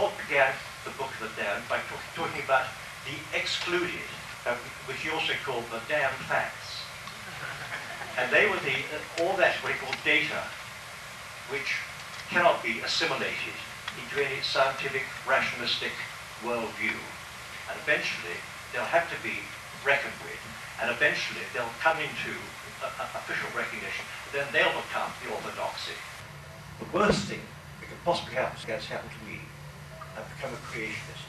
thought began the Book of the Damned by talking about the excluded, which he also called the damned facts. And they were all that what he called data, which cannot be assimilated into any scientific, rationalistic worldview. And eventually, they'll have to be reckoned with, and eventually they'll come into official recognition, then they'll become the orthodoxy. The worst thing that could possibly happen to me, I've become a creationist.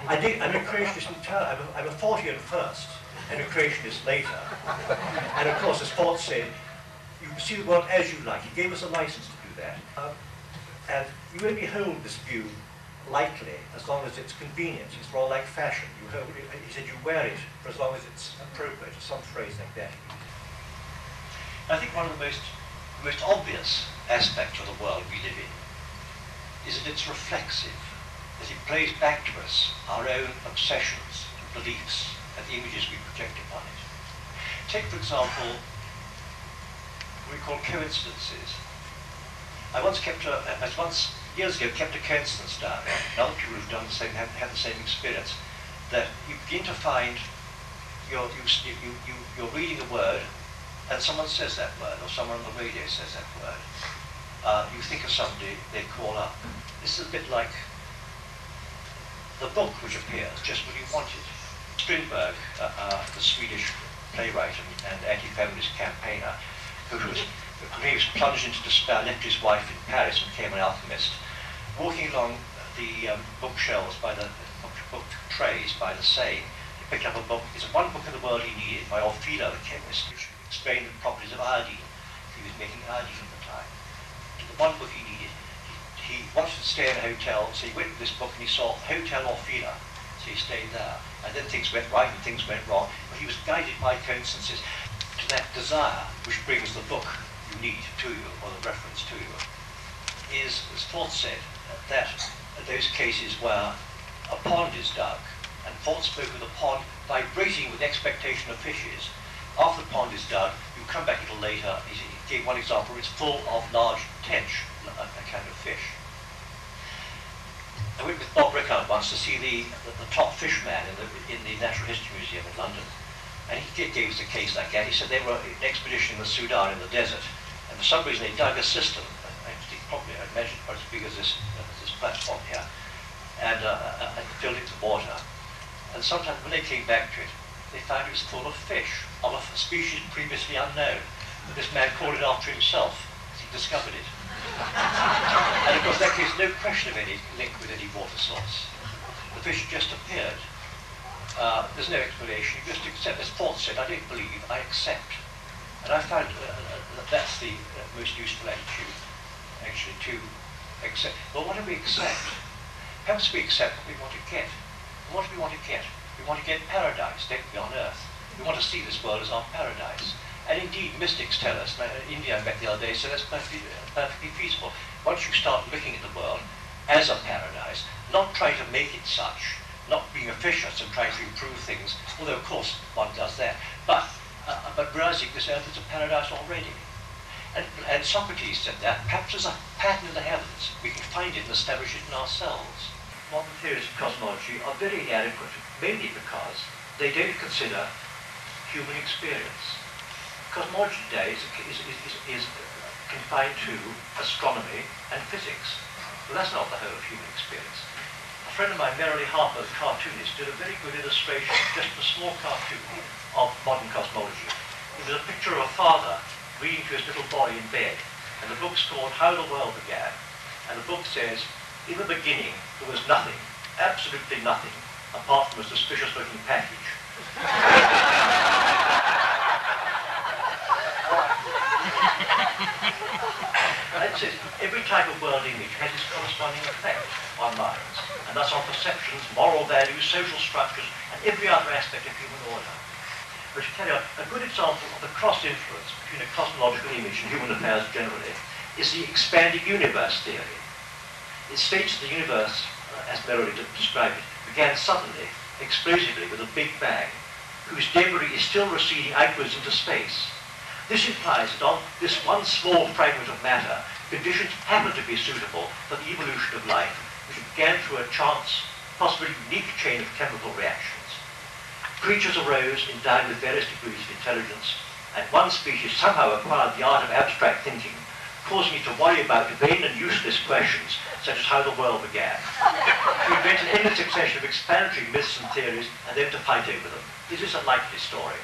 I'm a creationist entirely. I'm a Fortean first, and a creationist later. And of course, as Fort said, you can see the world as you like. He gave us a license to do that. And you only hold this view lightly as long as it's convenient. It's rather like fashion. He said you wear it for as long as it's appropriate, or some phrase like that. I think one of the most obvious aspects of the world we live in is that it's reflexive, that it plays back to us our own obsessions, beliefs, and the images we project upon it. Take, for example, what we call coincidences. I once years ago, kept a coincidence diary, and other people who've done the same have had the same experience, that you begin to find you're reading a word, and someone says that word, or someone on the radio says that word. You think of somebody, they call up. This is a bit like the book which appears just when you want it. Strindberg, the Swedish playwright and anti-feminist campaigner, who was plunged into despair, left his wife in Paris and became an alchemist, walking along the bookshelves by the book trays by the Seine, he picked up a book. It's one book in the world he needed by Orfila, the chemist, which explained the properties of iodine. He was making iodine at the time. The one book he needed. He wanted to stay in a hotel, so he went to this book and he saw Hotel Orfila, so he stayed there. And then things went right and things went wrong, but he was guided by coincidences to that desire which brings the book you need to you, or the reference to you, is, as Fort said, that those cases where a pond is dug, and Fort spoke of the pond vibrating with expectation of fishes. After the pond is dug, you come back a little later, he gave one example, it's full of large tench, a kind of fish. I went with Bob Rickard once to see the top fish man in the Natural History Museum in London, and he gave us a case like that. He said they were an expedition in the Sudan in the desert, and for some reason they dug a system, I imagine about as big as this platform here, and filled it with water. And sometimes when they came back to it, they found it was full of fish of a species previously unknown. But this man called it after himself, as he discovered it. And of course that gives no question of any link with any water source. The fish just appeared. There's no explanation, you just accept. As Fort said, I don't believe, I accept. And I found that that's the most useful attitude, actually, to accept. Well, what do we accept? Perhaps we accept what we want to get. And what do we want to get? We want to get paradise, don't we, on earth? We want to see this world as our paradise. And indeed, mystics tell us, India I met the other day, so that's perfectly feasible. Once you start looking at the world as a paradise, not trying to make it such, not being officious and trying to improve things, although of course one does that, but realizing this earth is a paradise already. And Socrates said that, perhaps there's a pattern in the heavens, we can find it and establish it in ourselves. Modern theories of cosmology are very inadequate, mainly because they don't consider human experience. Cosmology today is confined to astronomy and physics, but that's not the whole of human experience. A friend of mine, Merrily Harper, the cartoonist, did a very good illustration, just a small cartoon, of modern cosmology. It was a picture of a father reading to his little boy in bed, and the book's called How the World Began, and the book says, in the beginning there was nothing, absolutely nothing, apart from a suspicious-looking package. That's it. Every type of world image has its corresponding effect on minds, and thus on perceptions, moral values, social structures, and every other aspect of human order. But to tell you, a good example of the cross-influence between a cosmological image and human affairs generally is the expanded universe theory. It states the universe, as Merrily described it, began suddenly, explosively, with a Big Bang, whose debris is still receding outwards into space. This implies that on this one small fragment of matter, conditions happen to be suitable for the evolution of life, which began through a chance, possibly unique chain of chemical reactions. Creatures arose endowed with various degrees of intelligence, and one species somehow acquired the art of abstract thinking, causing me to worry about vain and useless questions, such as how the world began, to invent an endless succession of explanatory myths and theories, and then to fight over them. Is this a likely story?